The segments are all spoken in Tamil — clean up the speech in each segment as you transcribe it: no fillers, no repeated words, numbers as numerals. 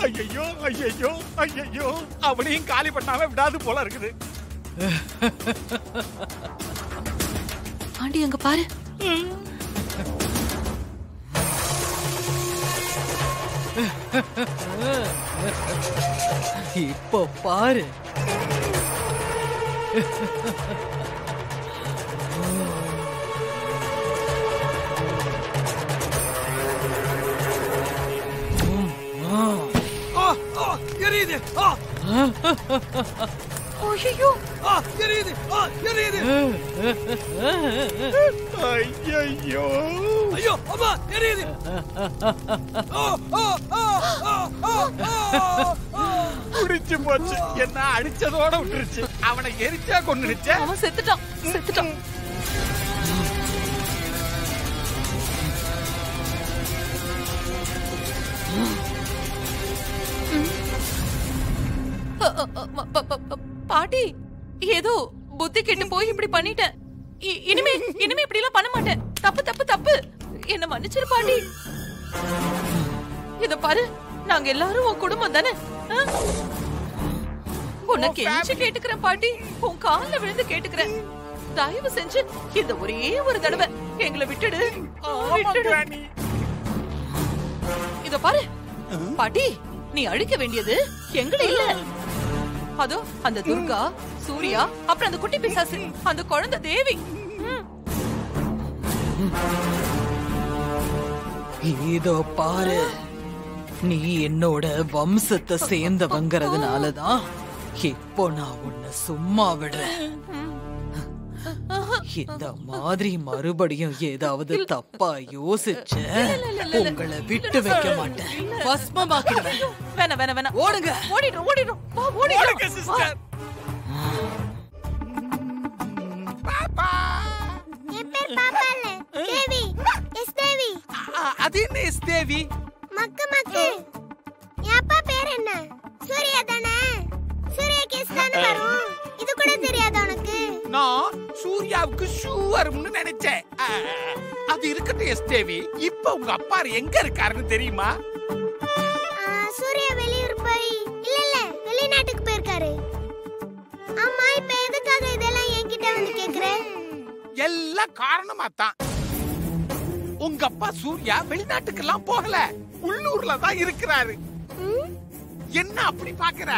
ஐயோ ஐயோ ஐயோ, அவனையும் காலி பண்ணாம விடாது போல இருக்குது. ஆண்டி அங்க பாரு. இப்போ பாரு. எரியுது. ஐயோ எரியுது. எரியுது. ஐயோ ஐயோ அம்மா எரியுது. குடிச்சு போச்சு. என்ன அடிச்சதோட விட்டுருச்சு. அவனை எரிச்சா கொண்டுருச்சு. அவன் செத்துட்டான் செத்துட்டான். பாட்டி ஏதோ புத்தி கெட்டு போய் இப்படி பண்ணிட்டேன். இனிமே இப்படி எல்லாம் பண்ண மாட்டேன். தப்பு தப்பு தப்பு. என்ன மன்னிச்சிரு பாட்டி. இத பாரு, நாங்க எல்லாரும் உன் குடும்பம் தானே. உன்னை கெஞ்சி கேட்டுக்கிறேன் பாட்டி. உன் கால்ல விழுந்து கேட்டுக்கிறேன். தயவு செஞ்சு இந்த ஒரே ஒரு தடவை எங்களை விட்டுடு. இத பாரு பாட்டி, நீ அழிக்க வேண்டியது எங்களை இல்ல. அதோ அந்த துர்கா, சூர்யா, அப்புறம் அந்த குட்டி பிசாசு, அந்த குழந்தை தேவி. இதோ பாரு, நீ என்னோட வம்சத்தை சேர்ந்தவங்கிறதுனாலதான் இப்போ நான் உன்னை சும்மா விடுறேன். இந்த மாதிரி மறுபடியும் ஏதாவது தப்பா யோசிச்ச உங்களை விட்டு வைக்க மாட்டேன். பஸ்மமாக்கிடுவேன். வேணா வேணா வேணா, ஓடுங்க. ஓடிடும் ஓடிடும் ஓடிடுங்க சிஸ்டர். பாப்பா என் பேர் பாப்பா இல்ல, தேவி. எஸ் தேவி. அது என்ன எஸ் தேவி? மக்கு மக்கு. என் அப்பா பேர் என்ன? சூர்யா தானே? சூர்யா கேஸ் தானே வரும். இது கூட தெரியாத உனக்கு? நான் சூர்யாவுக்கு ஷூ வரும்னு நினைச்சேன். அது இருக்கட்டும் எஸ் தேவி. இப்ப உங்க அப்பா எங்க இருக்காருன்னு தெரியுமா? சூர்யா வெளியூர் போய் இல்ல வெளிநாட்டுக்கு போயிருக்காரு. அம்மா இப்ப எதுக்காக இதெல்லாம் என்கிட்ட வந்து கேக்குற? எல்லாம் காரணமா தான். உங்க அப்பா சூர்யா வெளிநாட்டுக்கு எல்லாம் போகல, உள்ளூர்ல தான் இருக்கிறாரு. என்ன அப்படி பாக்குற?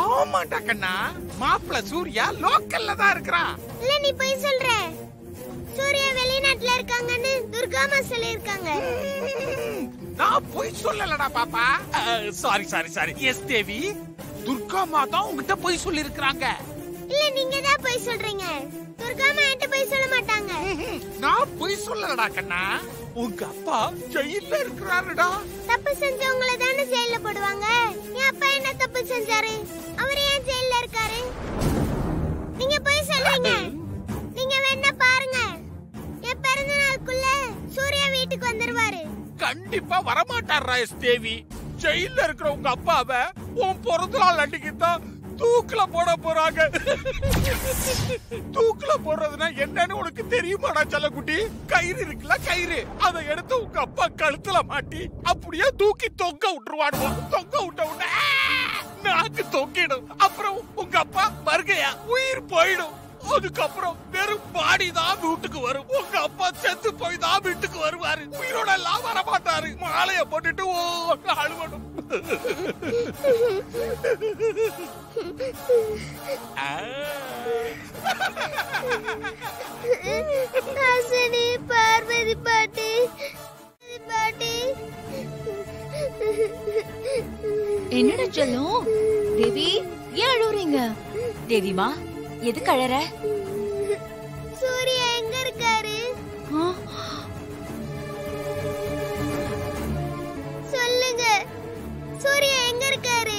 ஆமாண்டா கண்ணா, மாப்பிள்ள சூர்யா லோக்கல்ல தான் இருக்கிறான். இல்ல நீ போய் சொல்ற. சூர்யா வெளிநாட்டுல இருக்காங்கன்னு துர்காமா சொல்லிருக்காங்க. நான் போய் சொல்லலடா பாப்பா. சாரி சாரி சாரி எஸ் தேவி, துர்காமா தான் உங்ககிட்ட போய் சொல்லி இருக்காங்க. இல்ல நீங்க தான் போய் சொல்றீங்க. துர்காமா என்கிட்ட போய் சொல்ல மாட்டாங்க. நான் போய் சொல்லலடா கண்ணா. உங்க அப்பா ஜெயில்ல இருக்கிறாருடா. தப்பு செஞ்சவங்கள தானே ஜெயில்ல போடுவாங்க. என் அப்பா என்ன தப்பு செஞ்சாரு? அவர் ஏன் ஜெயில்ல இருக்காரு? நீங்க போய் சொல்றீங்க. நீங்க வேணா பாருங்க, என் பிறந்த நாளுக்குள்ள சூர்யா வீட்டுக்கு வந்துருவாரு. கண்டிப்பா வரமாட்டாரா எஸ் தேவி. ஜெயில்ல இருக்கிற உங்க அப்பாவை உன் பிறந்த நாள் அன்னைக்கு தான் தூக்குல போட போறாங்க. தூக்குல போடுறதுனா என்னன்னு உனக்கு தெரியுமாடா செல்லக்குட்டி? கயிறு இருக்குல்ல, கயிறு, அதை எடுத்து உங்க அப்பா கழுத்துல மாட்டி அப்படியே தூக்கி தொங்க விட்டுருவாடுவா. தொங்க விட்ட உடனே நாக்கு தொங்கிடும். அப்புறம் உங்க அப்பா வருகையா உயிர் போயிடும். அதுக்கப்புறம் வெறும் பாடி தான் வீட்டுக்கு வரும். உங்க அப்பா செத்து போய் தான் வீட்டுக்கு வருவாரு. உயிரோட எல்லாம் வர மாட்டாரு. மாலைய போட்டுட்டு அழுவணும். ஹாசினி, பார்வதி பாட்டி, பாட்டி. என்னடா செல்லம்? தேவி ஏன் அழுறீங்க? தேவிமா எதுக்கு அழற? சூர்யா எங்க இருக்காரு? சொல்லுங்க, சூர்யா எங்க இருக்காரு?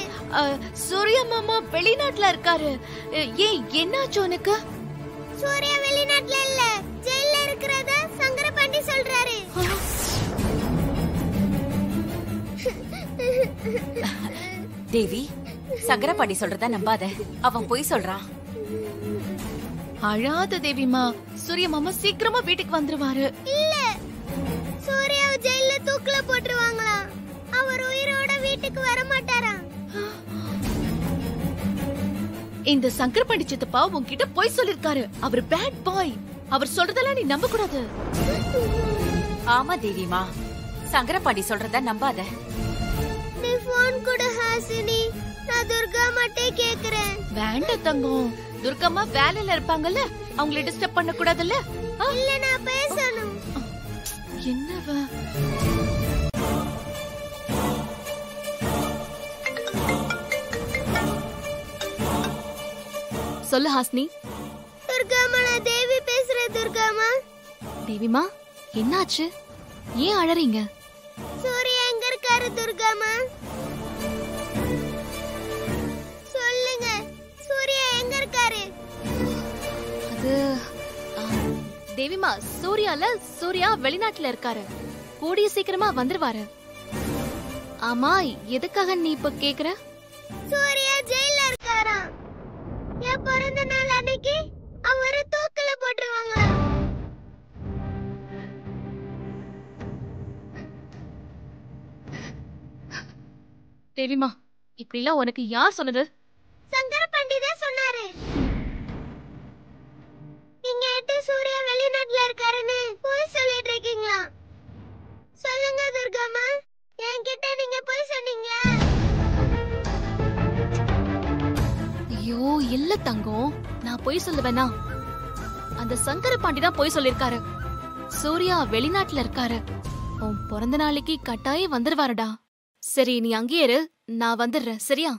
சூர்யா மாமா வெளிநாட்டுல இருக்காரு. ஏன் என்னாச்சு உனக்கு? சூர்யா வெளிநாட்டுல இல்ல, ஜெயில்ல இருக்கிறதா சங்கர பாண்டி சொல்றாரு. தேவி, சங்கரபாண்டி சொல்றத நம்பாத. அவன் போய் சொல்றான். அழாத தேவிமா, சூர்யா மாமா சீக்கிரமா வீட்டுக்கு வந்துருவாரு. இல்ல, சூர்யா ஜெயில்ல தூக்குல போட்டுருவாங்களாம். அவர் உயிரோட வீட்டுக்கு வர மாட்டாராம். இந்த சங்கரபாண்டி சித்தப்பா உன்கிட்ட போய் சொல்லிருக்காரு. அவர் பேட் பாய். அவர் சொல்றதெல்லாம் நீ நம்ப கூடாது. ஆமா தேவிமா, சங்கரபாண்டி சொல்றத நம்பாத. நீ போன் கொடு ஹாசினி, நான் துர்கா மட்டும் கேக்குறேன். வேண்டாம் தங்கம், துர்கம்மா வேலையில இருப்பாங்கல்ல, அவங்கள டிஸ்டர்ப் பண்ண கூடாதுல்ல. இல்ல நான் பேசணும். என்னவ சொல்லு ஹாஸ்னி. துர்காமா, நான் தேவி பேசுறேன். துர்காமா. தேவிமா, என்னாச்சு? ஏன் அழறீங்க? சூர்யா எங்க இருக்காரு துர்காமா? சொல்லுங்க, சூர்யா எங்க இருக்காரு? அது தேவிமா, சூர்யா வெளிநாட்டுல இருக்காரு. கூடிய சீக்கிரமா வந்துருவாரு. ஆமா, எதுக்காக நீ இப்ப கேக்குற? சூர்யா ஜெயில இருக்காராம். என் பிறந்த நாள் அன்னைக்கு அவரை தூக்குல போட்டுருவாங்களா? தேவிமா, இப்படி எல்லாம் உனக்கு யார் சொன்னது? சங்கரபாண்டி தான் சொன்னாரு. நீங்க எட்டு சூர்யா வெளிநாட்டுல இருக்காருன்னு போய் சொல்லிட்டு இருக்கீங்களா? சொல்லுங்க துர்காமா, என்கிட்ட நீங்க போய் சொன்னீங்களா? ஐயோ இல்ல தங்கம், நான் போய் சொல்லுவேனா? அந்த சங்கரபாண்டி தான் போய் சொல்லிருக்காரு. சூர்யா வெளிநாட்டுல இருக்காரு. உன் பிறந்த நாளைக்கு கட்டாயம் வந்துருவாருடா. சரி, நீ அங்கேயே இரு, நான் வந்துடுறேன். சரியா?